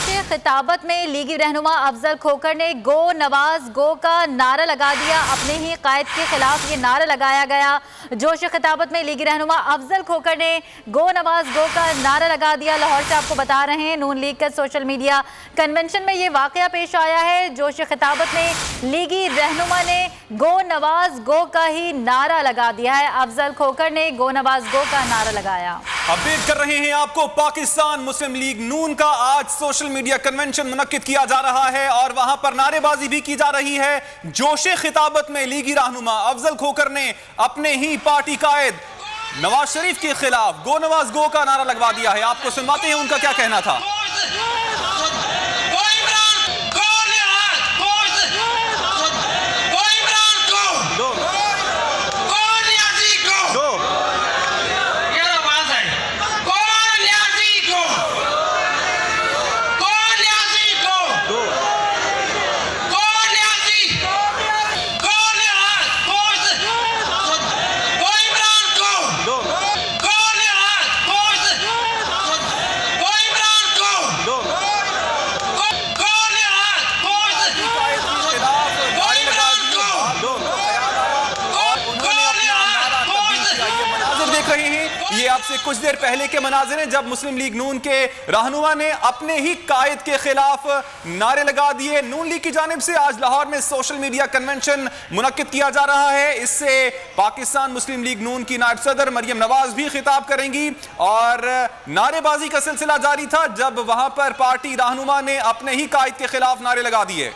जोश खिताबत में लीगी रहनुमा अफजल खोखर ने गो नवाज गो का नारा लगा दिया। अपने ही कायद के खिलाफ ये नारा लगाया गया। जोश खिताबत में लीगी रहनुमा अफजल खोखर ने गो नवाज गो का नारा लगा दिया। लाहौर से आपको बता रहे हैं, नून लीग के सोशल मीडिया कन्वेंशन में ये वाकया पेश आया है। जोश खिताबत में लीगी रहनुमा ने गो नवाज गो का ही नारा लगा दिया है। अफजल खोखर ने गो नवाज गो का नारा लगाया। अपडेट कर रहे हैं आपको, पाकिस्तान मुस्लिम लीग नून का आज सोशल मीडिया कन्वेंशन मुनक्किद किया जा रहा है और वहां पर नारेबाजी भी की जा रही है। जोशे खिताबत में लीगी रहनुमा अफजल खोखर ने अपने ही पार्टी कायद नवाज शरीफ के खिलाफ गो नवाज गो का नारा लगवा दिया है। आपको सुनवाते हैं उनका क्या कहना था। ये आपसे कुछ देर पहले के मनाज़िर हैं जब मुस्लिम लीग नून के रहनुमा ने अपने ही कायद के खिलाफ नारे लगा दिए। नून लीग की जानिब से आज लाहौर में सोशल मीडिया कन्वेंशन मुनक्किद किया जा रहा है। इससे पाकिस्तान मुस्लिम लीग नून की नायब सदर मरियम नवाज भी खिताब करेंगी और नारेबाजी का सिलसिला जारी था जब वहां पर पार्टी रहनुमा ने अपने ही कायद के खिलाफ नारे लगा दिए।